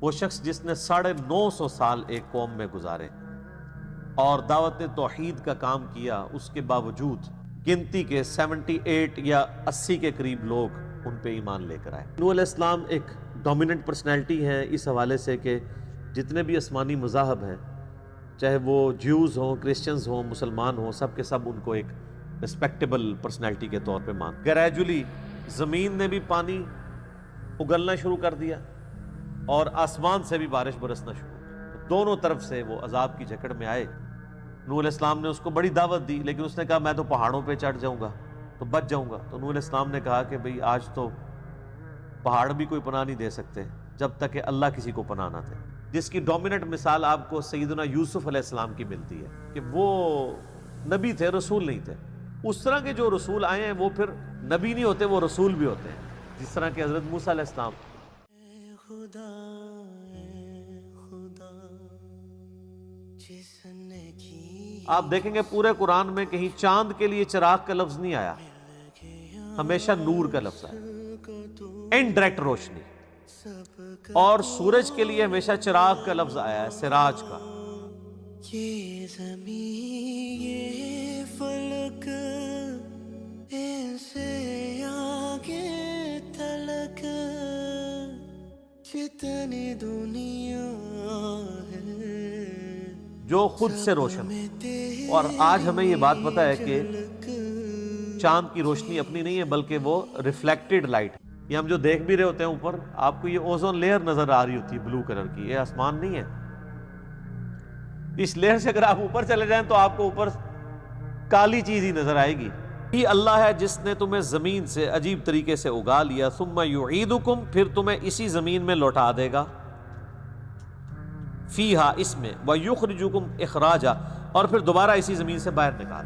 وہ شخص جس نے 950 سال ایک قوم میں گزارے اور دعوت توحید کا کام کیا، اس کے باوجود گنتی کے 78 یا 80 کے قریب لوگ ان پہ ایمان لے کر آئے۔ نوح علیہ السلام ایک ڈومیننٹ پرسنالٹی ہے اس حوالے سے کہ جتنے بھی آسمانی مذاہب ہیں، چاہے وہ جیوز ہوں، کرسچنز ہوں، مسلمان ہوں، سب کے سب ان کو ایک ریسپیکٹیبل پرسنالٹی کے طور پہ مان۔ گریجولی زمین نے بھی پانی اگلنا شروع کر دیا اور آسمان سے بھی بارش برسنا شروع، دونوں طرف سے وہ عذاب کی جکڑ میں آئے۔ نوح علیہ السلام نے اس کو بڑی دعوت دی، لیکن اس نے کہا میں تو پہاڑوں پہ چڑھ جاؤں گا تو بچ جاؤں گا۔ تو نوح علیہ السلام نے کہا کہ بھئی آج تو پہاڑ بھی کوئی پناہ نہیں دے سکتے جب تک کہ اللہ کسی کو پناہ نہ دے، جس کی ڈومیننٹ مثال آپ کو سیدنا یوسف علیہ السلام کی ملتی ہے کہ وہ نبی تھے، رسول نہیں تھے۔ اس طرح کے جو رسول آئے ہیں وہ پھر نبی نہیں ہوتے، وہ رسول بھی ہوتے ہیں، جس طرح کہ حضرت موسیٰ علیہ السلام۔ آپ دیکھیں گے پورے قرآن میں کہیں چاند کے لیے چراغ کا لفظ نہیں آیا، ہمیشہ نور کا لفظ آیا، انڈائریکٹ روشنی، اور سورج کے لیے ہمیشہ چراغ کا لفظ آیا ہے، سراج کا۔ یہ زمین یہ فلک ان سے آگے تلک جتنی دنیا ہے جو خود سے روشن، اور آج ہمیں یہ بات پتہ ہے کہ چاند کی روشنی اپنی نہیں ہے بلکہ وہ ریفلیکٹڈ لائٹ، یہ ہم جو دیکھ بھی رہے ہوتے ہیں اوپر، آپ کو یہ اوزون لیئر نظر آ رہی ہوتی ہے بلو کلر کی، یہ آسمان نہیں ہے۔ اس لیئر سے اگر آپ اوپر چلے جائیں تو آپ کو اوپر کالی چیز ہی نظر آئے گی۔ یہ اللہ ہے جس نے تمہیں زمین سے عجیب طریقے سے اگا لیا، ثم یعیدکم، پھر تمہیں اسی زمین میں لوٹا دے گا، فیہا، اس میں، ویخرجکم اخراجا، اور پھر دوبارہ اسی زمین سے باہر نکال۔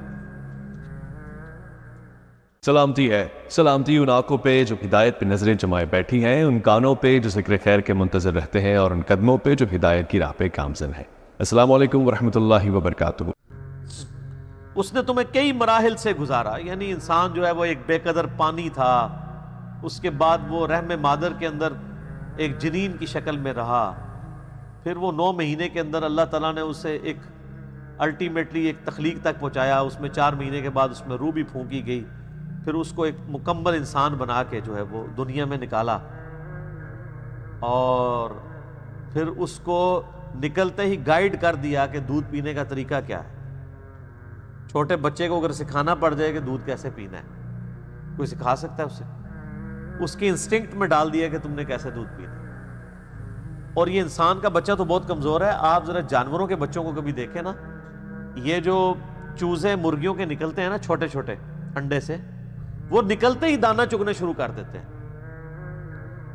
سلامتی ہے، سلامتی ان آنکھوں پہ جو ہدایت پہ نظریں جمائے بیٹھی ہیں، ان کانوں پہ جو ذکر خیر کے منتظر رہتے ہیں، اور ان قدموں پہ جو ہدایت کی راہ پہ گامزن ہیں۔ السلام علیکم ورحمۃ اللہ وبرکاتہ۔ اس نے تمہیں کئی مراحل سے گزارا، یعنی انسان جو ہے وہ ایک بے قدر پانی تھا، اس کے بعد وہ رحم مادر کے اندر ایک جنین کی شکل میں رہا، پھر وہ 9 مہینے کے اندر اللہ تعالیٰ نے اسے ایک الٹیمیٹلی ایک تخلیق تک پہنچایا، اس میں 4 مہینے کے بعد اس میں روح بھی پھونکی گئی، پھر اس کو ایک مکمل انسان بنا کے جو ہے وہ دنیا میں نکالا، اور پھر اس کو نکلتے ہی گائیڈ کر دیا کہ دودھ پینے کا طریقہ کیا ہے۔ چھوٹے بچے کو اگر سکھانا پڑ جائے کہ دودھ کیسے پینا ہے، کوئی سکھا سکتا ہے اسے؟ اس کی انسٹنکٹ میں ڈال دیا کہ تم نے کیسے دودھ پینا ہے۔ اور یہ انسان کا بچہ تو بہت کمزور ہے، آپ ذرا جانوروں کے بچوں کو کبھی دیکھیں نا، یہ جو چوزے مرغیوں کے نکلتے ہیں نا چھوٹے چھوٹے انڈے سے، وہ نکلتے ہی دانہ چگنے شروع کر دیتے ہیں،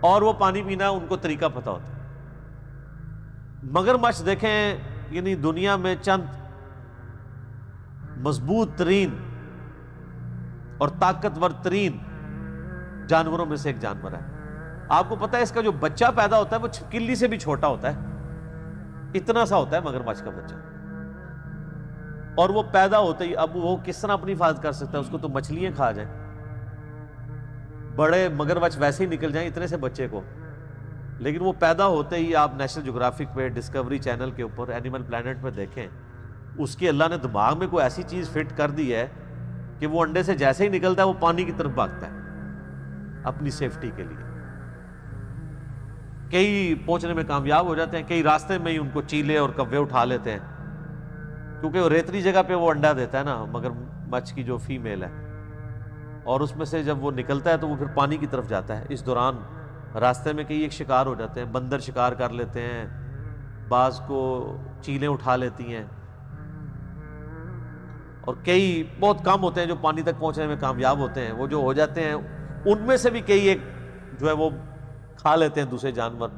اور وہ پانی پینا ان کو طریقہ پتہ ہوتا ہے۔ مگرمچھ دیکھیں، یعنی دنیا میں چند مضبوط ترین اور طاقتور ترین جانوروں میں سے ایک جانور ہے۔ آپ کو پتہ ہے اس کا جو بچہ پیدا ہوتا ہے وہ چھپکلی سے بھی چھوٹا ہوتا ہے، اتنا سا ہوتا ہے مگرمچھ کا بچہ، اور وہ پیدا ہوتا ہی، اب وہ کس طرح اپنی حفاظت کر سکتا ہے؟ اس کو تو مچھلیاں کھا جائیں، بڑے مگرمچھ ویسے ہی نکل جائیں اتنے سے بچے کو، لیکن وہ پیدا ہوتے ہی آپ نیشنل جغرافک پہ، ڈسکوری چینل کے اوپر، اینیمل پلانٹ پہ دیکھیں، اس کی اللہ نے دماغ میں کوئی ایسی چیز فٹ کر دی ہے کہ وہ انڈے سے جیسے ہی نکلتا ہے وہ پانی کی طرف بھاگتا ہے اپنی سیفٹی کے لیے۔ کئی پہنچنے میں کامیاب ہو جاتے ہیں، کئی راستے میں ہی ان کو چیلے اور کوے اٹھا لیتے ہیں، کیونکہ وہ ریتلی جگہ پہ وہ انڈا دیتا ہے نا مگر مچھ کی جو فیمیل ہے، اور اس میں سے جب وہ نکلتا ہے تو وہ پھر پانی کی طرف جاتا ہے۔ اس دوران راستے میں کئی ایک شکار ہو جاتے ہیں، بندر شکار کر لیتے ہیں، بعض کو چیلیں اٹھا لیتی ہیں، اور کئی بہت کم ہوتے ہیں جو پانی تک پہنچنے میں کامیاب ہوتے ہیں۔ وہ جو ہو جاتے ہیں ان میں سے بھی کئی ایک جو ہے وہ کھا لیتے ہیں دوسرے جانور،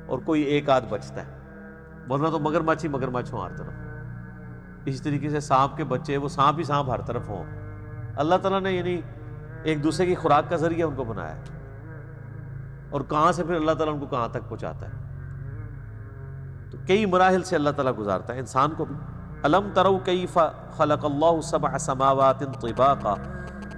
اور کوئی ایک آدھ بچتا ہے، ورنہ تو مگرمچھ ہی مگرمچھ ہوں ہر طرف۔ اسی طریقے سے سانپ کے بچے، وہ سانپ ہی سانپ ہر طرف ہوں۔ اللہ تعالیٰ نے یعنی ایک دوسرے کی خوراک کا ذریعہ ان کو بنایا ہے، اور کہاں سے پھر اللہ تعالیٰ ان کو کہاں تک پہنچاتا ہے۔ تو کئی مراحل سے اللہ تعالیٰ گزارتا ہے انسان کو بھی۔ الم تروا کیف خلق اللہ 7 سماوات طباقا،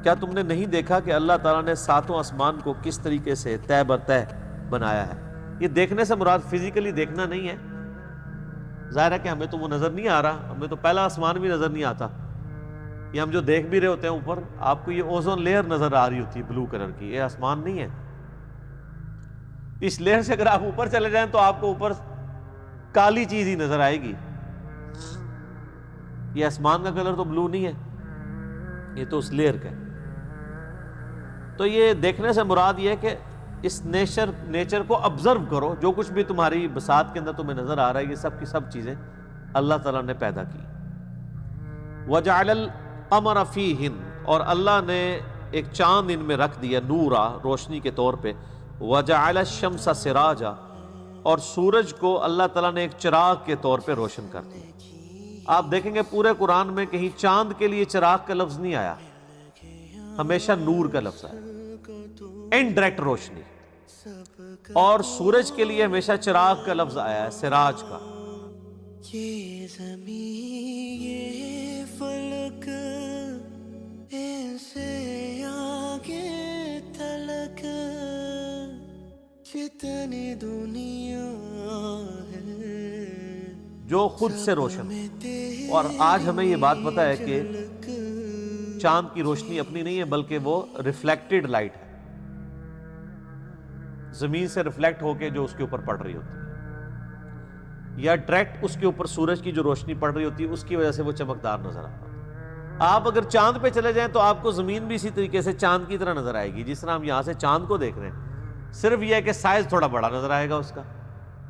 کیا تم نے نہیں دیکھا کہ اللہ تعالیٰ نے 7 آسمان کو کس طریقے سے تہ بر تہ بنایا ہے؟ یہ دیکھنے سے مراد فزیکلی دیکھنا نہیں ہے، ظاہر ہے کہ ہمیں تو وہ نظر نہیں آ رہا، ہمیں تو پہلا آسمان بھی نظر نہیں آتا، یہ ہم جو دیکھ بھی رہے ہوتے ہیں اوپر، آپ کو یہ اوزون لیئر نظر آ رہی ہوتی ہے بلو کلر کی، یہ آسمان نہیں ہے۔ اس لیئر سے اگر آپ اوپر چلے جائیں تو آپ کو اوپر کالی چیز ہی نظر آئے گی، یہ آسمان کا کلر تو بلو نہیں ہے، یہ تو اس لیئر کا ہے۔ تو یہ دیکھنے سے مراد یہ ہے کہ اس نیچر کو آبزرو کرو، جو کچھ بھی تمہاری بساط کے اندر تمہیں نظر آ رہا ہے، یہ سب کی سب چیزیں اللہ تعالیٰ نے پیدا کی۔ وَجَعَلَ الْقَمَرَ فِيهِنَّ، اور اللہ نے ایک چاند ان میں رکھ دیا نورا، روشنی کے طور پہ۔ وَجَعَلَ الشَّمْسَ سِرَاجًا، اور سورج کو اللہ تعالیٰ نے ایک چراغ کے طور پہ روشن کر دیا۔ آپ دیکھیں گے پورے قرآن میں کہیں چاند کے لیے چراغ کا لفظ نہیں آیا، ہمیشہ نور کا لفظ آیا، انڈائریکٹ روشنی، اور سورج کے لیے ہمیشہ چراغ کا لفظ آیا ہے، سراج کا۔ یہ زمین یہ فلک ایسے آگے تلک کتنی دنیا ہے جو خود سے روشن، اور آج ہمیں یہ بات پتہ ہے کہ چاند کی روشنی اپنی نہیں ہے بلکہ وہ ریفلیکٹڈ لائٹ ہے، زمین سے ریفلیکٹ ہو کے جو اس کے اوپر پڑ رہی ہوتی ہے، یا ڈائریکٹ اس کے اوپر سورج کی جو روشنی پڑ رہی ہوتی ہے اس کی وجہ سے وہ چمکدار نظر آتا ہے۔ آپ اگر چاند پہ چلے جائیں تو آپ کو زمین بھی اسی طریقے سے چاند کی طرح نظر آئے گی، جس طرح ہم یہاں سے چاند کو دیکھ رہے ہیں، صرف یہ ہے کہ سائز تھوڑا بڑا نظر آئے گا اس کا،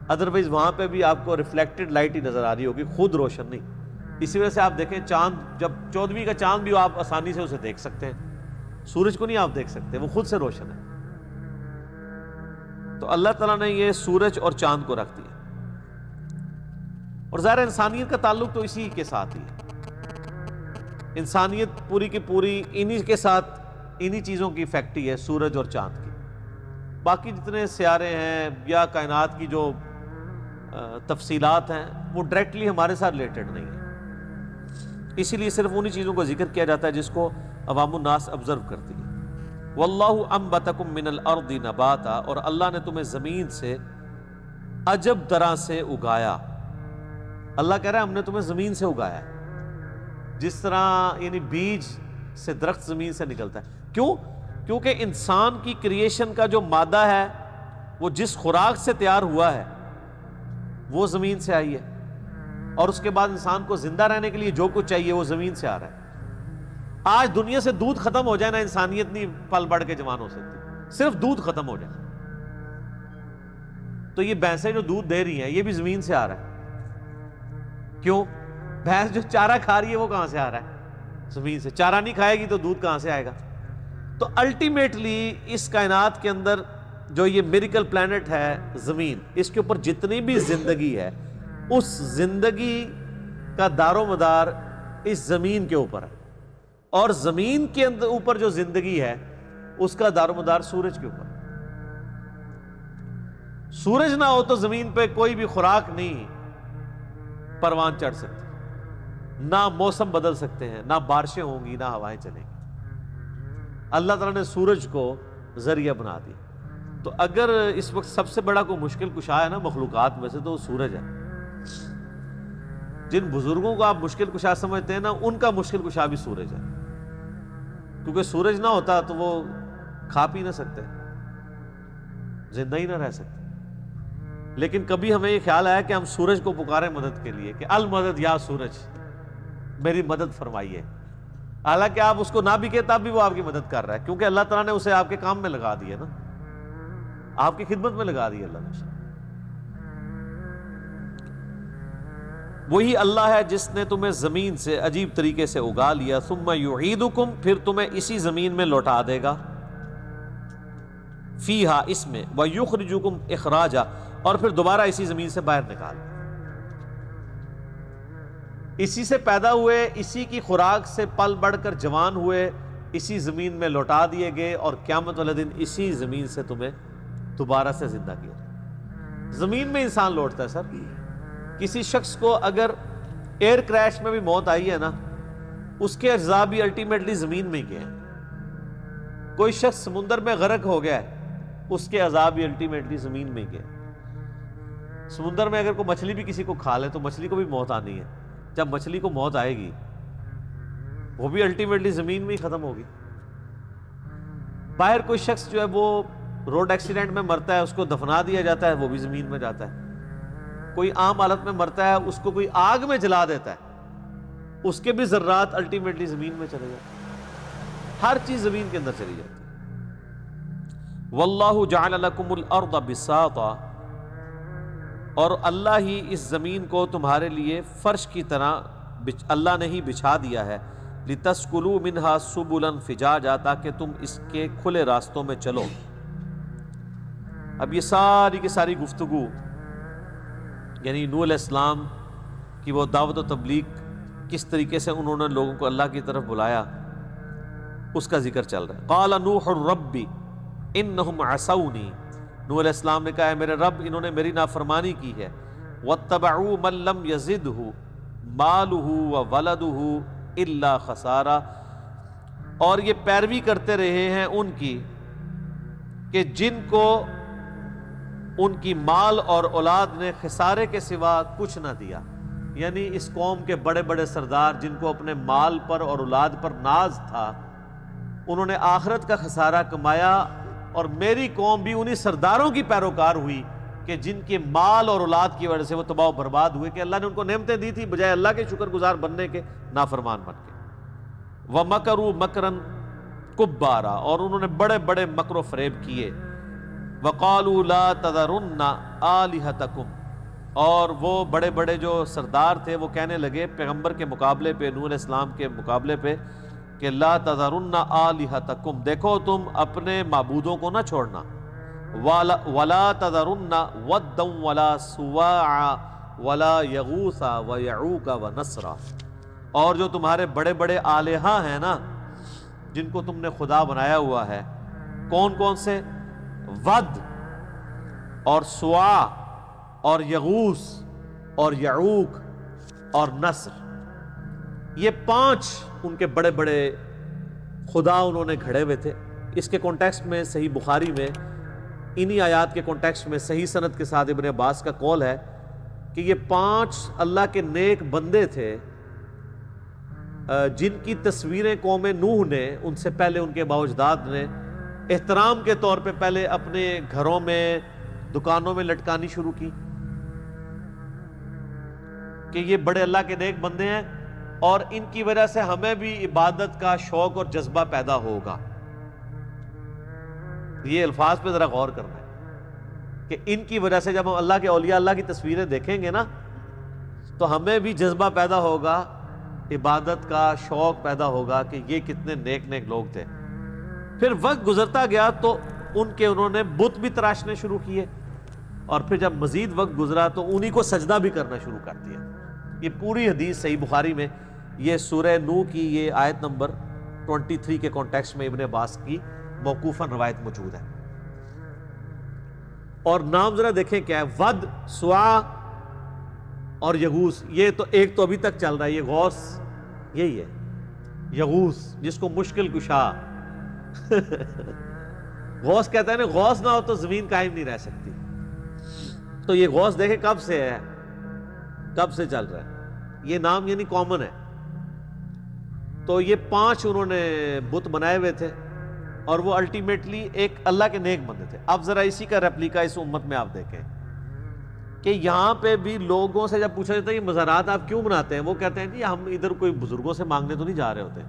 ادروائز وہاں پہ بھی آپ کو ریفلیکٹڈ لائٹ ہی نظر آ رہی ہوگی، خود روشن نہیں۔ اسی وجہ سے آپ دیکھیں چاند، جب 14ویں کا چاند بھی آپ آسانی سے اسے دیکھ سکتے ہیں، سورج کو نہیں آپ دیکھ سکتے، وہ خود سے روشن ہے۔ تو اللہ تعالیٰ نے یہ سورج اور چاند کو رکھ دیا، اور ظاہر انسانیت کا تعلق تو اسی کے ساتھ ہی ہے، انسانیت پوری کی پوری انہی کے ساتھ، انہی چیزوں کی فیکٹری ہے، سورج اور چاند کی۔ باقی جتنے سیارے ہیں یا کائنات کی جو تفصیلات ہیں وہ ڈائریکٹلی ہمارے ساتھ ریلیٹڈ نہیں ہیں، اسی لیے صرف انہی چیزوں کو ذکر کیا جاتا ہے جس کو عوام الناس آبزرو کرتی ہے۔ وَاللَّهُ أَنبَتَكُم مِّنَ الْأَرْضِ نَبَاتًا، اور اللہ نے تمہیں زمین سے عجب طرح سے اگایا۔ اللہ کہہ رہا ہے ہم نے تمہیں زمین سے اگایا ہے، جس طرح یعنی بیج سے درخت زمین سے نکلتا ہے۔ کیوں؟ کیونکہ انسان کی کریشن کا جو مادہ ہے وہ جس خوراک سے تیار ہوا ہے وہ زمین سے آئی ہے، اور اس کے بعد انسان کو زندہ رہنے کے لیے جو کچھ چاہیے وہ زمین سے آ رہا ہے۔ آج دنیا سے دودھ ختم ہو جائے نا، انسانیت نہیں پل بڑھ کے جوان ہو سکتی، صرف دودھ ختم ہو جائے تو یہ بھینسیں جو دودھ دے رہی ہیں یہ بھی زمین سے آ رہا ہے۔ کیوں؟ بھینس جو چارہ کھا رہی ہے وہ کہاں سے آ رہا ہے؟ زمین سے۔ چارہ نہیں کھائے گی تو دودھ کہاں سے آئے گا؟ تو الٹیمیٹلی اس کائنات کے اندر جو یہ میریکل پلانٹ ہے زمین، اس کے اوپر جتنی بھی زندگی ہے اس زندگی کا دار و مدار اس زمین کے اوپر ہے، اور زمین کے اندر اوپر جو زندگی ہے اس کا دار و مدار سورج کے اوپر ہے۔ سورج نہ ہو تو زمین پہ کوئی بھی خوراک نہیں پروان چڑھ سکتی، نہ موسم بدل سکتے ہیں، نہ بارشیں ہوں گی، نہ ہوائیں چلیں گی۔ اللہ تعالیٰ نے سورج کو ذریعہ بنا دیا۔ تو اگر اس وقت سب سے بڑا کوئی مشکل کشا ہے نا مخلوقات میں سے تو وہ سورج ہے۔ جن بزرگوں کو آپ مشکل کشا سمجھتے ہیں نا، ان کا مشکل کشا بھی سورج ہے، کیونکہ سورج نہ ہوتا تو وہ کھا پی نہ سکتے، زندہ ہی نہ رہ سکتے۔ لیکن کبھی ہمیں یہ خیال آیا کہ ہم سورج کو پکاریں مدد کے لیے کہ المدد یا سورج، میری مدد فرمائیے، حالانکہ آپ اس کو نہ بھی کہتے تب بھی وہ آپ کی مدد کر رہا ہے، کیونکہ اللہ تعالیٰ نے اسے آپ کے کام میں لگا دیا نا، آپ کی خدمت میں لگا دی اللہ نے۔ وہی اللہ ہے جس نے تمہیں زمین سے عجیب طریقے سے اگا لیا، ثم یعیدکم، پھر تمہیں اسی زمین میں لوٹا دے گا، فیہا، اس میں، ویخرجکم اخراجا، اور پھر دوبارہ اسی زمین سے باہر نکال، اسی سے پیدا ہوئے، اسی کی خوراک سے پل بڑھ کر جوان ہوئے، اسی زمین میں لوٹا دیے گئے، اور قیامت والے دن اسی زمین سے تمہیں دوبارہ سے زندہ کیا۔ زمین میں انسان لوٹتا ہے سر۔ کسی شخص کو اگر ایئر کریش میں بھی موت آئی ہے نا، اس کے اجزاء بھی الٹیمیٹلی زمین میں گئے ہیں۔ کوئی شخص سمندر میں غرق ہو گیا ہے، اس کے اعضاء بھی الٹیمیٹلی زمین میں گئے۔ سمندر میں اگر کوئی مچھلی بھی کسی کو کھا لے تو مچھلی کو بھی موت آنی ہے. جب مچھلی کو موت آئے گی وہ بھی الٹیمیٹلی زمین میں ہی ختم ہوگی. باہر کوئی شخص جو ہے وہ روڈ ایکسیڈنٹ میں مرتا ہے، اس کو دفنا دیا جاتا ہے، وہ بھی زمین میں جاتا ہے. کوئی عام حالت میں مرتا ہے، اس کو کوئی آگ میں جلا دیتا ہے، اس کے بھی ذرات الٹیمیٹلی زمین میں چلے جاتے ہیں. ہر چیز زمین کے اندر چلی جاتی ہے. واللہ جعل لکم الارض بساطا، اور اللہ ہی اس زمین کو تمہارے لیے فرش کی طرح اللہ نے ہی بچھا دیا ہے. لتسکلوا منہا سبلا فجاجا، تاکہ تم اس کے کھلے راستوں میں چلو. اب یہ ساری کی ساری گفتگو یعنی نوح علیہ السلام کی وہ دعوت و تبلیغ، کس طریقے سے انہوں نے لوگوں کو اللہ کی طرف بلایا، اس کا ذکر چل رہا ہے. قال نوح رب انہم عصونی، نوح علیہ السلام نے کہا ہے میرے رب انہوں نے میری نافرمانی کی ہے. واتبعوا من لم یزدہ مالہ وولدہ الا خسارا، اور یہ پیروی کرتے رہے ہیں ان کی کہ جن کو ان کی مال اور اولاد نے خسارے کے سوا کچھ نہ دیا. یعنی اس قوم کے بڑے بڑے سردار جن کو اپنے مال پر اور اولاد پر ناز تھا، انہوں نے آخرت کا خسارہ کمایا، اور میری قوم بھی انہی سرداروں کی پیروکار ہوئی کہ جن کے مال اور اولاد کی وجہ سے وہ تباہ و برباد ہوئے، کہ اللہ نے ان کو نعمتیں دی تھی، بجائے اللہ کے شکر گزار بننے کے نافرمان بن کے. وَمَكَرُوا مَكْرًا كُبَّارًا، اور انہوں نے بڑے بڑے مکر و فریب کیے. وَقَالُوا لَا تَذَرُنَّ آلِهَتَكُمْ، اور وہ بڑے بڑے جو سردار تھے وہ کہنے لگے پیغمبر کے مقابلے پہ، نوح علیہ السلام کے مقابلے پہ، کہ لا تذرن آلہتکم، دیکھو تم اپنے معبودوں کو نہ چھوڑنا. ولا تذرن ودا ولا سواعا ولا یغوث ویعوق ونسرا، اور جو تمہارے بڑے بڑے آلہہ ہیں نا جن کو تم نے خدا بنایا ہوا ہے، کون کون سے؟ ود اور سواع اور یغوث اور یعوق اور نصر، یہ 5 ان کے بڑے بڑے خدا انہوں نے گھڑے ہوئے تھے. اس کے کانٹیکسٹ میں صحیح بخاری میں انہی آیات کے کانٹیکسٹ میں صحیح سند کے ساتھ ابن عباس کا قول ہے کہ یہ 5 اللہ کے نیک بندے تھے جن کی تصویریں قوم نوح نے ان سے پہلے ان کے باوجداد نے احترام کے طور پہ پہلے اپنے گھروں میں دکانوں میں لٹکانی شروع کی کہ یہ بڑے اللہ کے نیک بندے ہیں اور ان کی وجہ سے ہمیں بھی عبادت کا شوق اور جذبہ پیدا ہوگا. یہ الفاظ پہ ذرا غور کرنا ہے کہ ان کی وجہ سے جب ہم اللہ کے اولیاء اللہ کی تصویریں دیکھیں گے نا تو ہمیں بھی جذبہ پیدا ہوگا، عبادت کا شوق پیدا ہوگا کہ یہ کتنے نیک نیک لوگ تھے. پھر وقت گزرتا گیا تو انہوں نے بت بھی تراشنے شروع کیے، اور پھر جب مزید وقت گزرا تو انہی کو سجدہ بھی کرنا شروع کر دیا. یہ پوری حدیث صحیح بخاری میں یہ سورہ نوح کی یہ آیت نمبر 23 کے کانٹیکسٹ میں ابن عباس کی موقوفاً روایت موجود ہے. اور نام ذرا دیکھیں کیا ہے، ود، سواع اور یغوث. یہ تو ایک تو ابھی تک چل رہا ہے، یہ غوث یہی ہے، یغوث جس کو مشکل کشا غوث کہتا ہے نا، غوث نہ ہو تو زمین قائم نہیں رہ سکتی. تو یہ غوث دیکھیں کب سے ہے، کب سے چل رہا ہے، یہ نام یعنی کامن ہے. تو یہ 5 انہوں نے بت بنائے ہوئے تھے اور وہ الٹیمیٹلی ایک اللہ کے نیک بندے تھے. اب ذرا اسی کا ریپلیکا اس امت میں آپ دیکھیں کہ یہاں پہ بھی لوگوں سے جب پوچھا جاتا ہے یہ مزارات آپ کیوں بناتے ہیں، وہ کہتے ہیں جی ہم ادھر کوئی بزرگوں سے مانگنے تو نہیں جا رہے ہوتے،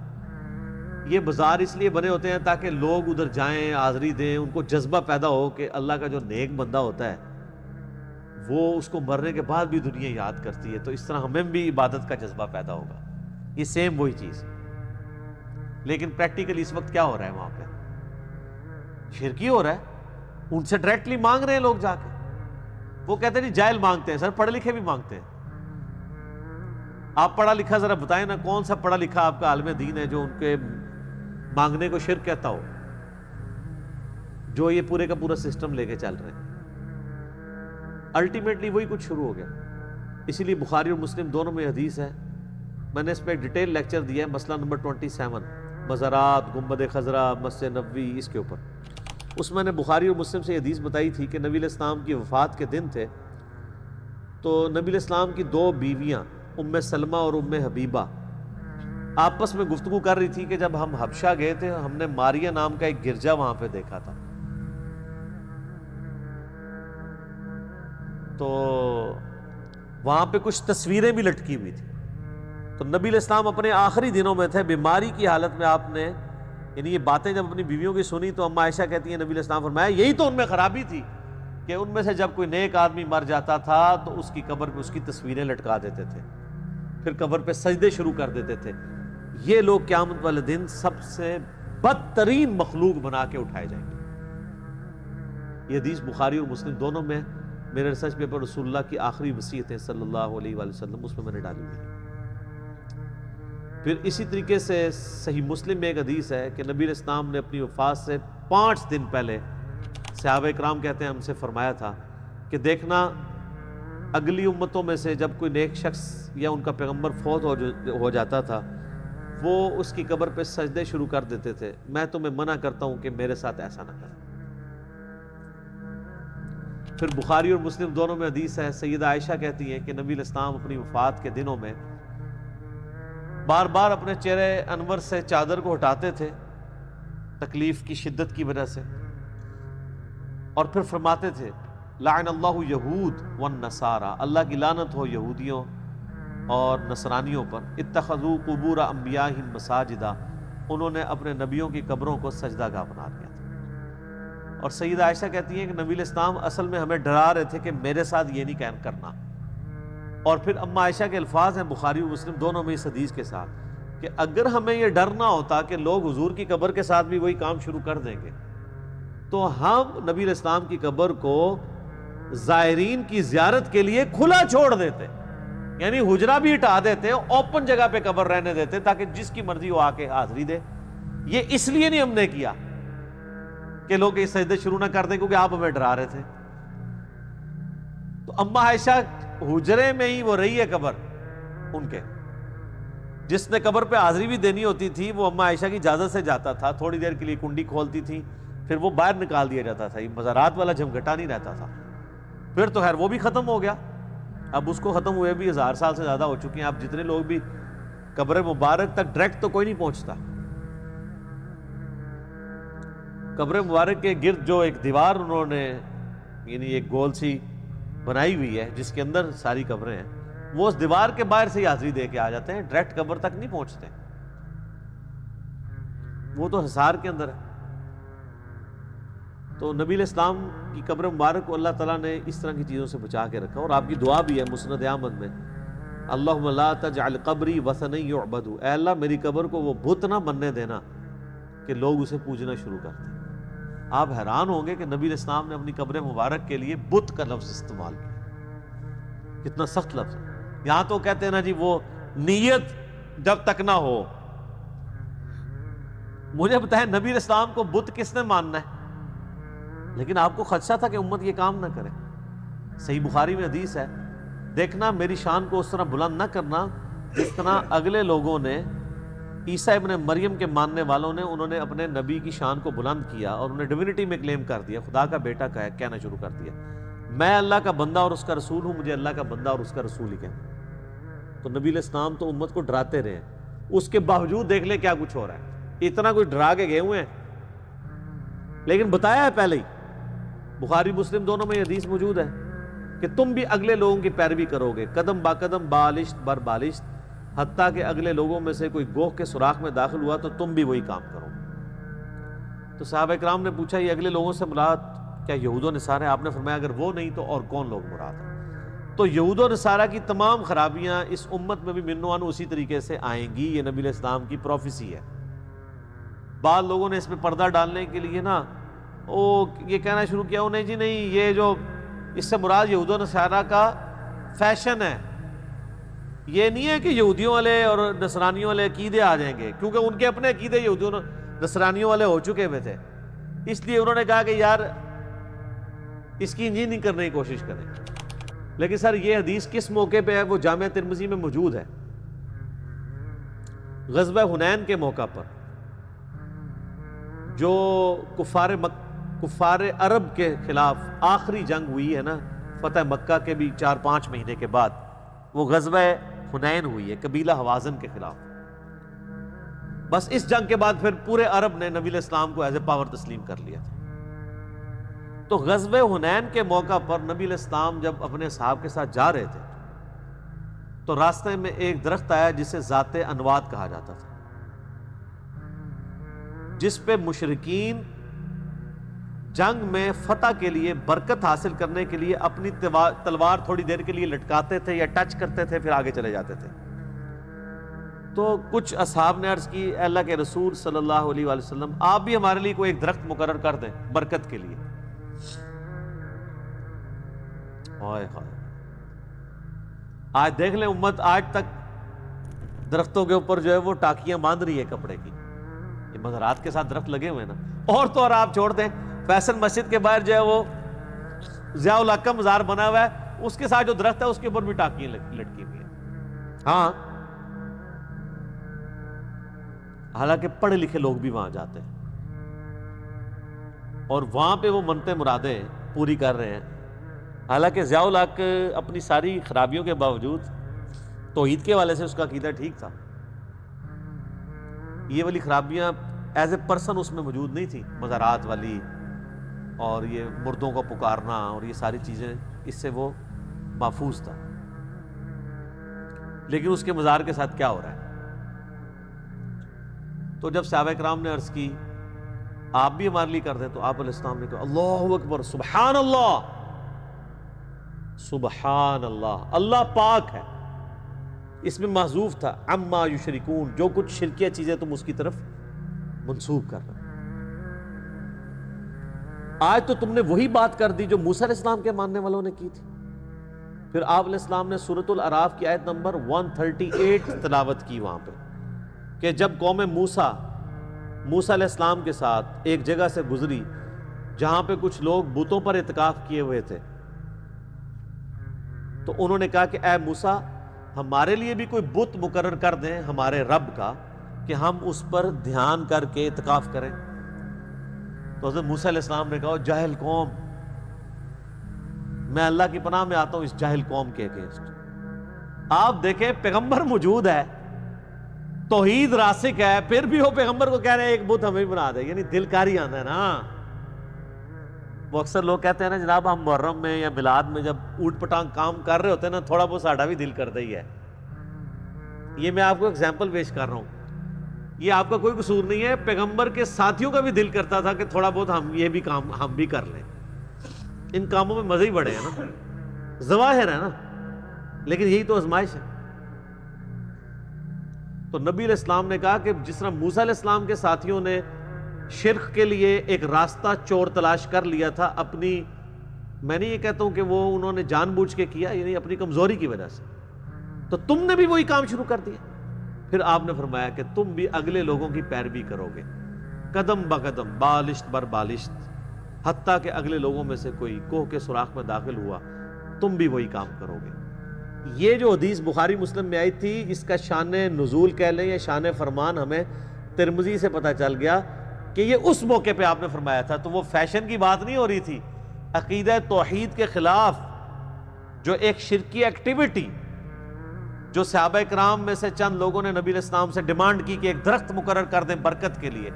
یہ بازار اس لیے بنے ہوتے ہیں تاکہ لوگ ادھر جائیں، حاضری دیں، ان کو جذبہ پیدا ہو کہ اللہ کا جو نیک بندہ ہوتا ہے وہ اس کو مرنے کے بعد بھی دنیا یاد کرتی ہے، تو اس طرح ہمیں بھی عبادت کا جذبہ پیدا ہوگا. یہ سیم وہی چیز. لیکن پریکٹیکلی اس وقت کیا ہو رہا ہے، وہاں پہ شرکی ہو رہا ہے. ان سے ڈائریکٹلی مانگ رہے ہیں لوگ جا کے. وہ کہتے ہیں جی جاہل مانگتے ہیں، سر پڑھے لکھے بھی مانگتے ہیں. آپ پڑھا لکھا ذرا بتائیں نا، کون سا پڑھا لکھا آپ کا عالم دین ہے جو ان کے مانگنے کو شرک کہتا ہو، جو یہ پورے کا پورا سسٹم لے کے چل رہے ہیں. الٹیمیٹلی وہی کچھ شروع ہو گیا. اسی لیے بخاری اور مسلم دونوں میں حدیث ہے. میں نے اس پہ ایک ڈیٹیل لیکچر دیا ہے، مسئلہ نمبر 27 مزارات، گنبد خضرا، مسجد نبوی، اس کے اوپر. اس میں نے بخاری اور مسلم سے حدیث بتائی تھی کہ نبی علیہ السلام کی وفات کے دن تھے تو نبی علیہ السلام کی 2 بیویاں ام سلمہ اور ام حبیبہ آپس میں گفتگو کر رہی تھی کہ جب ہم حبشہ گئے تھے ہم نے ماریا نام کا ایک گرجا وہاں پہ دیکھا تھا، تو وہاں پہ کچھ تصویریں بھی لٹکی ہوئی تھی۔ تو نبی علیہ السلام اپنے آخری دنوں میں تھے، بیماری کی حالت میں آپ نے یعنی یہ باتیں جب اپنی بیویوں کی سنی تو اما عائشہ کہتی ہیں نبی علیہ السلام فرمایا یہی تو ان میں خرابی تھی کہ ان میں سے جب کوئی نیک آدمی مر جاتا تھا تو اس کی قبر پہ اس کی تصویریں لٹکا دیتے تھے، پھر قبر پہ سجدے شروع کر دیتے تھے۔ یہ لوگ قیامت والے دن سب سے بدترین مخلوق بنا کے اٹھائے جائیں گے۔ یہ حدیث بخاری اور مسلم دونوں میں، میرے ریسرچ پیپر رسول اللہ کی آخری وصیت ہے صلی اللہ علیہ وآلہ وسلم، اس میں میں نے ڈالی ہوئی ہے۔ پھر اسی طریقے سے صحیح مسلم میں ایک حدیث ہے کہ نبی علیہ السلام نے اپنی وفات سے 5 دن پہلے صحابہ اکرام کہتے ہیں ہم سے فرمایا تھا کہ دیکھنا اگلی امتوں میں سے جب کوئی نیک شخص یا ان کا پیغمبر فوت ہو جاتا تھا وہ اس کی قبر پہ سجدے شروع کر دیتے تھے، میں تمہیں منع کرتا ہوں کہ میرے ساتھ ایسا نہ کریں۔ پھر بخاری اور مسلم دونوں میں حدیث ہے، سیدہ عائشہ کہتی ہیں کہ نبی علیہ السلام اپنی وفات کے دنوں میں بار بار اپنے چہرے انور سے چادر کو ہٹاتے تھے تکلیف کی شدت کی وجہ سے، اور پھر فرماتے تھے لعن اللہ یہود والنصارى، اللہ کی لعنت ہو یہودیوں اور نصرانیوں پر، اتخذوا قبور انبیائہم مساجدا، انہوں نے اپنے نبیوں کی قبروں کو سجدہ گاہ بنا لیا تھا۔ اور سیدہ عائشہ کہتی ہیں کہ نبی علیہ السلام اصل میں ہمیں ڈرا رہے تھے کہ میرے ساتھ یہ نہیں کرنا۔ اور پھر اما عائشہ کے الفاظ ہیں بخاری و مسلم دونوں میں اس حدیث کے ساتھ کہ اگر ہمیں یہ ڈر نہ ہوتا کہ لوگ حضور کی قبر کے ساتھ بھی وہی کام شروع کر دیں گے تو ہم نبی علیہ السلام کی قبر کو زائرین کی زیارت کے لیے کھلا چھوڑ دیتے، یعنی حجرہ بھی ہٹا دیتے، اوپن جگہ پہ قبر رہنے دیتے تاکہ جس کی مرضی وہ آ کے حاضری دے۔ یہ اس لیے نہیں ہم نے کیا کہ لوگ یہ سجدے شروع نہ کر دیں کیونکہ آپ ہمیں ڈرا رہے تھے۔ تو اما عائشہ حجرے میں ہی وہ رہی ہے قبر ان کے، جس نے قبر پہ حاضری بھی دینی ہوتی تھی وہ اما عائشہ کی اجازت سے جاتا تھا، تھوڑی دیر کے لیے کنڈی کھولتی تھی پھر وہ باہر نکال دیا جاتا تھا، یہ مزارات والا جھمگٹا نہیں رہتا تھا۔ پھر تو خیر وہ بھی ختم ہو گیا، اب اس کو ختم ہوئے بھی 1000 سال سے زیادہ ہو چکے ہیں، اب جتنے لوگ بھی قبر مبارک تک ڈائریکٹ تو کوئی نہیں پہنچتا۔ قبر مبارک کے گرد جو ایک دیوار انہوں نے یعنی ایک گول سی بنائی ہوئی ہے جس کے اندر ساری قبریں ہیں، وہ اس دیوار کے باہر سے ہی حاضری دے کے آ جاتے ہیں، ڈائریکٹ قبر تک نہیں پہنچتے، وہ تو حصار کے اندر ہے۔ تو نبی علیہ السلام کی قبر مبارک کو اللہ تعالیٰ نے اس طرح کی چیزوں سے بچا کے رکھا، اور آپ کی دعا بھی ہے مسند احمد میں، اللہم لا تجعل قبری وثنا یعبد، اے اللہ میری قبر کو وہ بت نہ بننے دینا کہ لوگ اسے پوجنا شروع کرتے ہیں۔ آپ حیران ہوں گے کہ نبی علیہ السلام نے اپنی قبر مبارک کے لیے بت کا لفظ استعمال کیا، کتنا سخت لفظ ہے۔ یہاں تو کہتے ہیں نا جی وہ نیت جب تک نہ ہو، مجھے بتائیں نبی علیہ السلام کو بت کس نے ماننا ہے؟ لیکن آپ کو خدشہ تھا کہ امت یہ کام نہ کرے۔ صحیح بخاری میں حدیث ہے، دیکھنا میری شان کو اس طرح بلند نہ کرنا جس طرح اگلے لوگوں نے عیسیٰ ابن مریم کے ماننے والوں نے، انہوں نے اپنے نبی کی شان کو بلند کیا اور انہوں نے ڈیوینٹی میں کلیم کر دیا، خدا کا بیٹا کہنا شروع کر دیا، میں اللہ کا بندہ اور اس کا رسول ہوں، مجھے اللہ کا بندہ اور اس کا رسول ہی کہنا۔ تو نبی علیہ السلام تو امت کو ڈراتے رہے ہیں، اس کے باوجود دیکھ لیں کیا کچھ ہو رہا ہے، اتنا کوئی ڈرا کے گئے ہوئے ہیں، لیکن بتایا ہے پہلے ہی، بخاری مسلم دونوں میں یہ حدیث موجود ہے کہ تم بھی اگلے لوگوں کی پیروی کرو گے، قدم با قدم بالشت بر بالشت، حتیٰ کہ اگلے لوگوں میں سے کوئی گوہ کے سوراخ میں داخل ہوا تو تم بھی وہی کام کرو گے۔ تو صحابہ کرام نے پوچھا یہ اگلے لوگوں سے مراد کیا یہود و نصارہ؟ آپ نے فرمایا اگر وہ نہیں تو اور کون لوگ مراد ہیں؟ تو یہود و نصارہ کی تمام خرابیاں اس امت میں بھی منوان اسی طریقے سے آئیں گی، یہ نبی علیہ السلام کی پروفیسی ہے۔ بعض لوگوں نے اس میں پردہ ڈالنے کے لیے نا یہ کہنا شروع کیا نہیں جی نہیں، یہ جو اس سے مراد یہود و نصارہ کا فیشن ہے، یہ نہیں ہے کہ یہودیوں والے اور نصرانیوں والے عقیدے آ جائیں گے، کیونکہ ان کے اپنے عقیدے یہودیوں نصرانیوں والے ہو چکے ہوئے تھے، اس لیے انہوں نے کہا کہ یار اس کی انجینئرنگ کرنے کی کوشش کریں۔ لیکن سر یہ حدیث کس موقع پہ ہے؟ وہ جامعہ ترمذی میں موجود ہے، غزوہ حنین کے موقع پر جو کفار عرب کے خلاف آخری جنگ ہوئی ہے نا، فتح مکہ کے بھی 4-5 مہینے کے بعد وہ غزوہ حنین ہوئی ہے قبیلہ حوازن کے خلاف. بس اس جنگ کے بعد پھر پورے عرب نے نبی علیہ السلام کو ایز اے پاور تسلیم کر لیا تھا. تو غزوہ حنین کے موقع پر نبی علیہ السلام جب اپنے صحابہ کے ساتھ جا رہے تھے تو راستے میں ایک درخت آیا جسے ذات انواد کہا جاتا تھا، جس پہ مشرکین جنگ میں فتح کے لیے برکت حاصل کرنے کے لیے اپنی تلوار تھوڑی دیر کے لیے لٹکاتے تھے یا ٹچ کرتے تھے پھر آگے چلے جاتے تھے. تو کچھ اصحاب نے عرض کی اے اللہ کے رسول صلی اللہ علیہ وآلہ وسلم آپ بھی ہمارے لیے کوئی ایک درخت مقرر کر دیں برکت کے لیے. آج دیکھ لیں امت آج تک درختوں کے اوپر جو ہے وہ ٹاکیاں باندھ رہی ہے کپڑے کی. یہ مزارات کے ساتھ درخت لگے ہوئے ہیں نا. اور تو اور آپ چھوڑ دیں فیصل مسجد کے باہر جو ہے وہ ضیاء الحق کا مزار بنا ہوا ہے، اس کے ساتھ جو درخت ہے اس کے اوپر بھی ٹاکیاں لٹکی ہوئی ہیں. ہاں حالانکہ پڑھے لکھے لوگ بھی وہاں جاتے ہیں اور وہاں پہ وہ منتیں مرادیں پوری کر رہے ہیں. حالانکہ ضیاء الحق اپنی ساری خرابیوں کے باوجود توحید کے والے سے اس کا عقیدہ ٹھیک تھا. یہ والی خرابیاں ایز اے پرسن اس میں موجود نہیں تھی، مزارات والی اور یہ مردوں کو پکارنا اور یہ ساری چیزیں، اس سے وہ محفوظ تھا. لیکن اس کے مزار کے ساتھ کیا ہو رہا ہے؟ تو جب صحابہ کرام نے عرض کی آپ بھی ہمارے لیے کر دیں تو آپ علیہ السلام نے کہا اللہ اکبر سبحان اللہ سبحان اللہ، اللہ پاک ہے. اس میں محذوف تھا عما یشرکون، جو کچھ شرکیہ چیزیں تم اس کی طرف منسوب کر رہے. آج تو تم نے وہی بات کر دی جو موسیٰ علیہ السلام کے ماننے والوں نے کی تھی. پھر آپ علیہ السلام نے سورۃ الاعراف کی آیت نمبر 138 تلاوت کی وہاں پہ کہ جب قوم موسیٰ علیہ السلام کے ساتھ ایک جگہ سے گزری جہاں پہ کچھ لوگ بتوں پر اعتکاف کیے ہوئے تھے تو انہوں نے کہا کہ اے موسیٰ ہمارے لیے بھی کوئی بت مقرر کر دیں ہمارے رب کا کہ ہم اس پر دھیان کر کے اعتکاف کریں. تو حضرت موسیٰ علیہ السلام نے کہا جاہل قوم، میں اللہ کی پناہ میں آتا ہوں اس جاہل قوم کے اگینسٹ. آپ دیکھیں پیغمبر موجود ہے، توحید راسخ ہے، پھر بھی وہ پیغمبر کو کہہ رہے ہیں ایک بت ہمیں بنا دے. یعنی دل کاری آنا ہے نا. وہ اکثر لوگ کہتے ہیں نا جناب ہم محرم میں یا میلاد میں جب اوٹ پٹانگ کام کر رہے ہوتے ہیں نا تھوڑا بہت ساڈا بھی دل کرتا ہی ہے. یہ میں آپ کو ایگزامپل پیش کر رہا ہوں، یہ آپ کا کوئی قصور نہیں ہے. پیغمبر کے ساتھیوں کا بھی دل کرتا تھا کہ تھوڑا بہت ہم یہ بھی کام ہم بھی کر لیں. ان کاموں میں مزے ہی بڑے ہیں نا، ظواہر ہے نا، لیکن یہی تو آزمائش ہے. تو نبی علیہ السلام نے کہا کہ جس طرح موسیٰ علیہ السلام کے ساتھیوں نے شرک کے لیے ایک راستہ چور تلاش کر لیا تھا اپنی، میں نہیں یہ کہتا ہوں کہ وہ انہوں نے جان بوجھ کے کیا، یعنی اپنی کمزوری کی وجہ سے، تو تم نے بھی وہی کام شروع کر دیا. پھر آپ نے فرمایا کہ تم بھی اگلے لوگوں کی پیروی کرو گے قدم بقدم بالشت بر بالشت، حتیٰ کہ اگلے لوگوں میں سے کوئی کوہ کے سوراخ میں داخل ہوا تم بھی وہی کام کرو گے. یہ جو حدیث بخاری مسلم میں آئی تھی اس کا شان نزول کہہ لیں یا شان فرمان ہمیں ترمذی سے پتہ چل گیا کہ یہ اس موقع پہ آپ نے فرمایا تھا. تو وہ فیشن کی بات نہیں ہو رہی تھی، عقیدہ توحید کے خلاف جو ایک شرکی ایکٹیویٹی جو صحابہ کرام میں سے چند لوگوں نے نبی علیہ السلام سے ڈیمانڈ کی کہ ایک درخت مقرر کر دیں برکت کے لیے،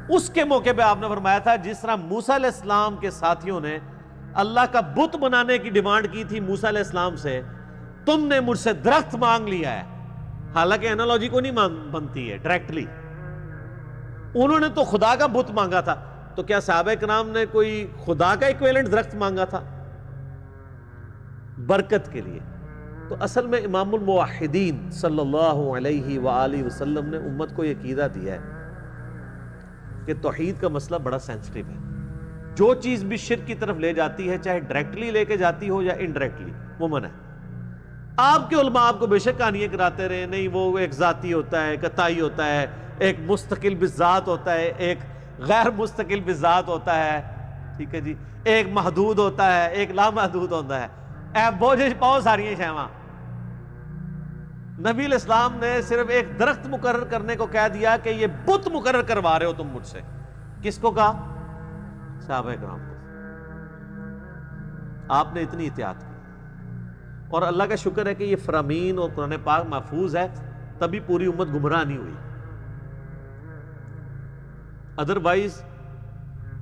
اس کے موقع پہ آپ نے فرمایا تھا جس طرح موسیٰ علیہ السلام کے ساتھیوں نے اللہ کا بت بنانے کی ڈیمانڈ کی تھی موسیٰ علیہ السلام سے، تم نے مجھ سے درخت مانگ لیا ہے. حالانکہ انالوجی کو نہیں بنتی ہے ڈائریکٹلی، انہوں نے تو خدا کا بت مانگا تھا. تو کیا صحابہ کرام نے کوئی خدا کا ایکویلنٹ درخت مانگا تھا برکت کے لیے؟ تو اصل میں امام الموحدین صلی اللہ علیہ وآلہ وسلم نے امت کو یہ عقیدہ دیا ہے کہ توحید کا مسئلہ بڑا سینسٹیو ہے. جو چیز بھی شرک کی طرف لے جاتی ہے چاہے ڈائریکٹلی لے کے جاتی ہو یا انڈائریکٹلی، وہ منع ہے. آپ کے علماء آپ کو بے شک کہانیاں کراتے رہے، نہیں وہ ایک ذاتی ہوتا ہے، قطعی ہوتا ہے، ایک مستقل بذات ہوتا ہے، ایک غیر مستقل بذات ہوتا ہے، ٹھیک ہے جی، ایک محدود ہوتا ہے، ایک لامحدود ہوتا ہے. اے بوجھ پاؤ ساری شیواں. نبی علیہ السلام نے صرف ایک درخت مقرر کرنے کو کہہ دیا کہ یہ بت مقرر کروا رہے ہو تم مجھ سے. کس کو کہا؟ صحابہ کرام کو. آپ نے اتنی احتیاط کی، اور اللہ کا شکر ہے کہ یہ فرامین اور قرآن پاک محفوظ ہے، تبھی پوری امت گمراہ نہیں ہوئی. ادروائز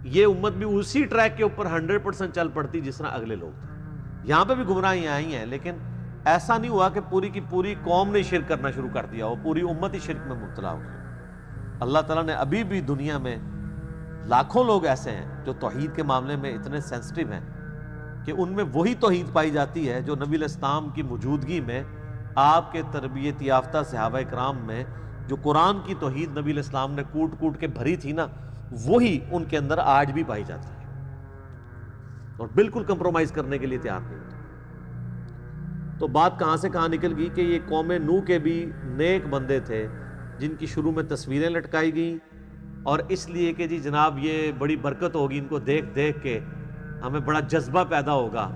یہ امت بھی اسی ٹریک کے اوپر 100% چل پڑتی جس طرح اگلے لوگ تھے. یہاں پہ بھی گمراہیاں آئی ہیں، لیکن ایسا نہیں ہوا کہ پوری کی پوری قوم نے شرک کرنا شروع کر دیا ہو، پوری امت ہی شرک میں مبتلا ہو گئی. اللہ تعالیٰ نے ابھی بھی دنیا میں لاکھوں لوگ ایسے ہیں جو توحید کے معاملے میں اتنے سینسٹیو ہیں کہ ان میں وہی توحید پائی جاتی ہے جو نبی علیہ السلام کی موجودگی میں آپ کے تربیت یافتہ صحابہ کرام میں جو قرآن کی توحید نبی علیہ السلام نے کوٹ کوٹ کے بھری تھی نا، وہی ان کے اندر آج بھی پائی جاتی ہے، اور بالکل کمپرومائز کرنے کے لیے تیار نہیں ہوتے. تو بات کہاں سے کہاں نکل گئی کہ یہ قوم نوح کے بھی نیک بندے تھے جن کی شروع میں تصویریں لٹکائی گئیں، اور اس لیے کہ جی جناب یہ بڑی برکت ہوگی، ان کو دیکھ دیکھ کے ہمیں بڑا جذبہ پیدا ہوگا.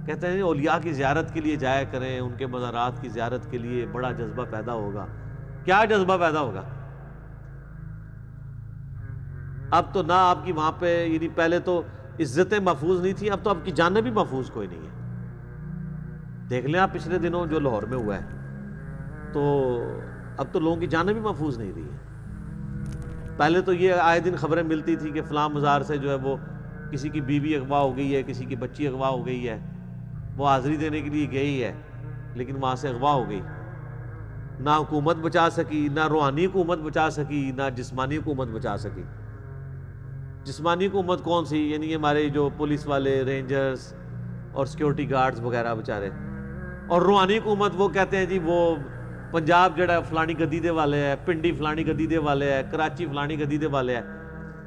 کہتے ہیں اولیاء کی زیارت کے لیے جایا کریں، ان کے مزارات کی زیارت کے لیے بڑا جذبہ پیدا ہوگا. کیا جذبہ پیدا ہوگا؟ اب تو نہ آپ کی وہاں پہ یعنی پہلے تو عزتیں محفوظ نہیں تھیں، اب تو آپ کی جانیں بھی محفوظ کوئی نہیں ہے. دیکھ لیں آپ پچھلے دنوں جو لاہور میں ہوا ہے، تو اب تو لوگوں کی جانیں بھی محفوظ نہیں رہی ہیں. پہلے تو یہ آئے دن خبریں ملتی تھی کہ فلاں مزار سے جو ہے وہ کسی کی بیوی اغوا ہو گئی ہے، کسی کی بچی اغوا ہو گئی ہے، وہ حاضری دینے کے لیے گئی ہے لیکن وہاں سے اغوا ہو گئی. نہ حکومت بچا سکی، نہ روحانی حکومت بچا سکی، نہ جسمانی حکومت بچا سکی. جسمانی حکومت کون سی؟ یعنی ہمارے جو پولیس والے، رینجرز اور سیکیورٹی گارڈز وغیرہ بیچارے. اور روحانی حکومت وہ کہتے ہیں جی وہ پنجاب جڑا فلانی گدی دے والے ہے، پنڈی فلانی گدی دے والے ہے، کراچی فلانی گدی دے والے ہے،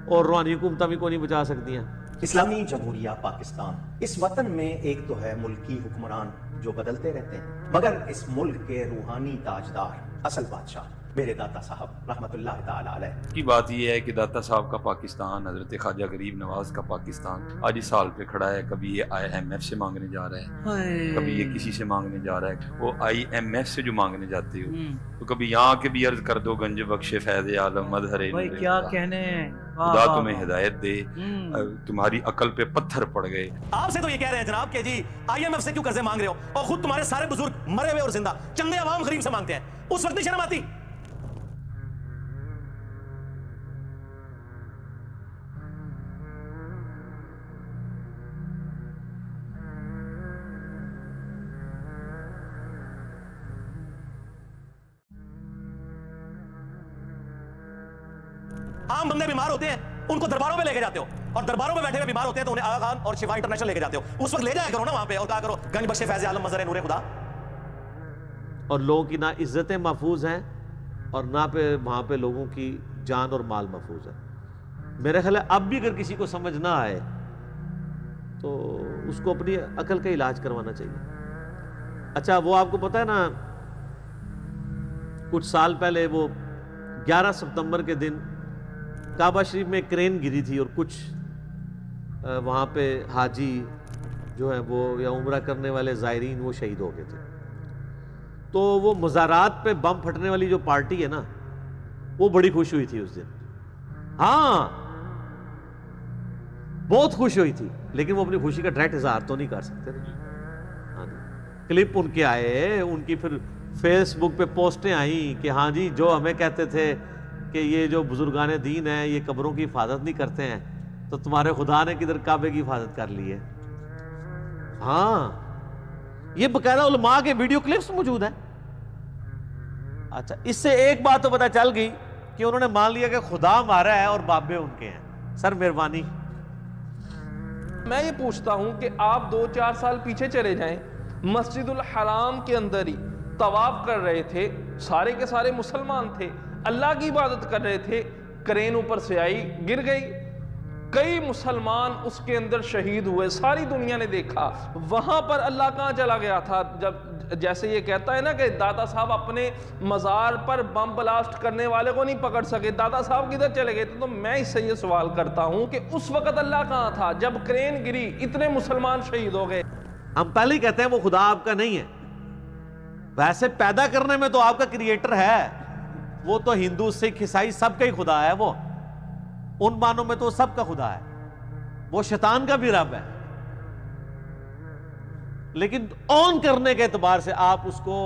اور روحانی حکومتیں بھی کوئی نہیں بچا سکتی ہیں. اسلامی جمہوریہ پاکستان، اس وطن میں ایک تو ہے ملکی حکمران جو بدلتے رہتے ہیں، مگر اس ملک کے روحانی تاجدار، اصل بادشاہ میرے داتا صاحب رحمت اللہ تعالی علیہ کی بات یہ ہے کہ داتا صاحب کا پاکستان، حضرت خواجہ غریب نواز کا پاکستان آج اس حال پہ کھڑا ہے. کبھی یہ IMF سے مانگنے جا رہا ہے، کبھی یہ کسی سے مانگنے جا رہا ہے. وہ IMF سے جو مانگنے جاتے ہو تو کبھی یہاں کے بھی عرض کر دو گنج بخش فیض عالم مظہر بھائی کیا کہنے ہیں، خدا تمہیں ہدایت دے، تمہاری عقل پہ پتھر پڑ گئے. آپ سے تو یہ کہہ رہے ہیں جناب کہ جی IMF سے کیوں قرضے مانگ رہے ہو، اور خود تمہارے سارے بزرگ مرے ہوئے اور زندہ چندے عوام غریب سے مانگتے ہیں، اس وقت نہیں شرم آتی؟ عام بندے بیمار ہوتے ہیں، ان کو درباروں میں لے کے جاتے ہو، اور درباروں میں بیٹھے ہوئے بیمار ہوتے ہیں تو انہیں آغا خان اور شفا انٹرنیشنل لے کے جاتے ہو. اس وقت لے جایا کرو نا وہاں پہ اور کہا کرو گنج بخش فیض عالم مظہر نور خدا. اور لوگوں کی نہ عزتیں محفوظ ہیں اور نہ پہ وہاں پہ لوگوں کی جان اور مال محفوظ ہے. میرے خیال ہے اب بھی اگر کسی کو سمجھ نہ آئے تو اس کو اپنی عقل کا علاج کروانا چاہیے. اچھا وہ آپ کو پتہ ہے نا، کچھ سال پہلے وہ 11 ستمبر کے دن کعبہ شریف میں کرین گری تھی اور کچھ وہاں پہ حاجی جو ہیں وہ یا عمرہ کرنے والے زائرین وہ شہید ہو گئے تھے. تو وہ مزارات پہ بم پھٹنے والی جو پارٹی ہے نا، وہ بڑی خوش ہوئی تھی اس دن. ہاں بہت خوش ہوئی تھی، لیکن وہ اپنی خوشی کا ڈائریکٹ اظہار تو نہیں کر سکتے. ہاں جی، کلپ ان کے آئے، ان کی پھر فیس بک پہ پوسٹیں آئیں کہ ہاں جی جو ہمیں کہتے تھے کہ یہ جو بزرگان دین ہیں یہ قبروں کی حفاظت نہیں کرتے ہیں، تو تمہارے خدا نے کدھر کعبے کی حفاظت کر لی ہے. ہاں یہ باقاعدہ علماء کے ویڈیو کلپس موجود ہیں. اچھا اس سے ایک بات تو پتہ چل گئی کہ انہوں نے مان لیا کہ خدا ہمارا ہے اور بابے ان کے ہیں. سر مہربانی. میں یہ پوچھتا ہوں کہ آپ 2-4 سال پیچھے چلے جائیں، مسجد الحرام کے اندر ہی طواف کر رہے تھے، سارے کے سارے مسلمان تھے، اللہ کی عبادت کر رہے تھے، کرین اوپر سے آئی، گر گئی، کئی مسلمان اس کے اندر شہید ہوئے، ساری دنیا نے دیکھا. وہاں پر اللہ کہاں چلا گیا تھا؟ جب جیسے یہ کہتا ہے نا کہ داتا صاحب اپنے مزار پر بم بلاسٹ کرنے والے کو نہیں پکڑ سکے، داتا صاحب کدھر چلے گئے تھے؟ تو میں اس سے یہ سوال کرتا ہوں کہ اس وقت اللہ کہاں تھا جب کرین گری، اتنے مسلمان شہید ہو گئے؟ ہم پہلے ہی کہتے ہیں وہ خدا آپ کا نہیں ہے. ویسے پیدا کرنے میں تو آپ کا کریٹر ہے، وہ تو ہندو سکھ عیسائی سب کا ہی خدا ہے. وہ ان معنوں میں تو سب کا خدا ہے، وہ شیطان کا بھی رب ہے. لیکن آن کرنے کے اعتبار سے آپ اس کو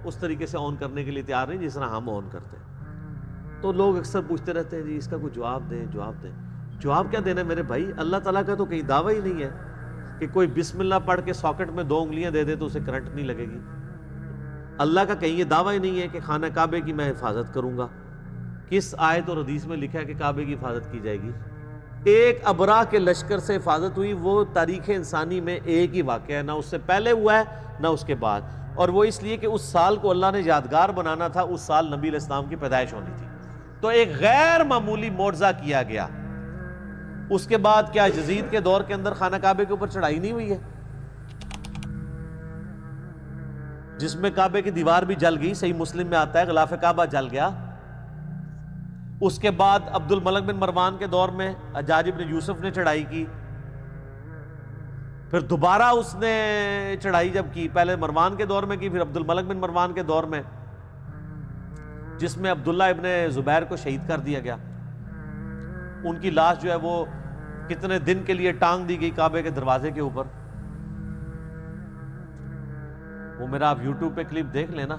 اس طریقے سے آن کرنے کے لیے تیار نہیں جس طرح ہم آن کرتے ہیں. تو لوگ اکثر پوچھتے رہتے ہیں جی اس کا کوئی جواب دیں جواب دیں. جواب کیا دینا ہے میرے بھائی؟ اللہ تعالیٰ کا تو کہیں دعویٰ ہی نہیں ہے کہ کوئی بسم اللہ پڑھ کے ساکٹ میں 2 انگلیاں دے دے تو اسے کرنٹ نہیں لگے گی. اللہ کا کہیں یہ دعویٰ ہی نہیں ہے کہ خانہ کعبے کی میں حفاظت کروں گا. کس آیت اور حدیث میں لکھا ہے کہ کعبے کی حفاظت کی جائے گی؟ ایک ابراہ کے لشکر سے حفاظت ہوئی، وہ تاریخ انسانی میں ایک ہی واقعہ ہے، نہ اس سے پہلے ہوا ہے نہ اس کے بعد. اور وہ اس لیے کہ اس سال کو اللہ نے یادگار بنانا تھا، اس سال نبی علیہ السلام کی پیدائش ہونی تھی. تو ایک غیر معمولی معجزہ کیا گیا. اس کے بعد کیا یزید کے دور کے اندر خانہ کعبے کے اوپر چڑھائی نہیں ہوئی ہے جس میں کعبے کی دیوار بھی جل گئی؟ صحیح مسلم میں آتا ہے غلاف کعبہ جل گیا. اس کے بعد عبد الملک بن مروان کے دور میں حجاج بن یوسف نے چڑھائی کی. پھر دوبارہ اس نے چڑھائی جب کی، پہلے مروان کے دور میں کی، پھر عبد الملک بن مروان کے دور میں، جس میں عبداللہ ابن زبیر کو شہید کر دیا گیا. ان کی لاش جو ہے وہ کتنے دن کے لیے ٹانگ دی گئی کعبے کے دروازے کے اوپر. وہ میرا آپ یوٹیوب پہ کلپ دیکھ لینا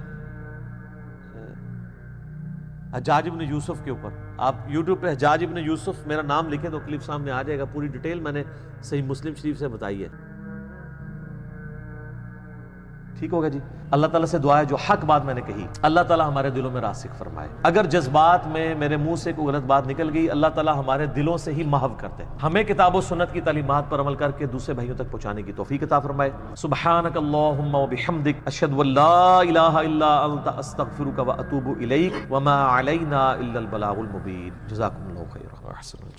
حجاج ابن یوسف کے اوپر. آپ یوٹیوب پہ حجاج ابن یوسف میرا نام لکھیں تو کلپ سامنے آ جائے گا. پوری ڈیٹیل میں نے صحیح مسلم شریف سے بتائی ہے. ٹھیک ہوگا جی. اللہ تعالیٰ سے دعا ہے جو حق بات میں نے کہی اللہ تعالیٰ ہمارے دلوں میں راسخ فرمائے. اگر جذبات میں میرے منہ سے کوئی غلط بات نکل گئی اللہ تعالیٰ ہمارے دلوں سے ہی محو کر دے. ہمیں کتاب و سنت کی تعلیمات پر عمل کر کے دوسرے بھائیوں تک پہنچانے کی توفیق عطا فرمائے. سبحانک اللہم و بحمدک اشہد ان لا الہ الا انت استغفرک و اتوب الیک وما علینا الا البلاغ المبین. جزاکم اللہ خیر.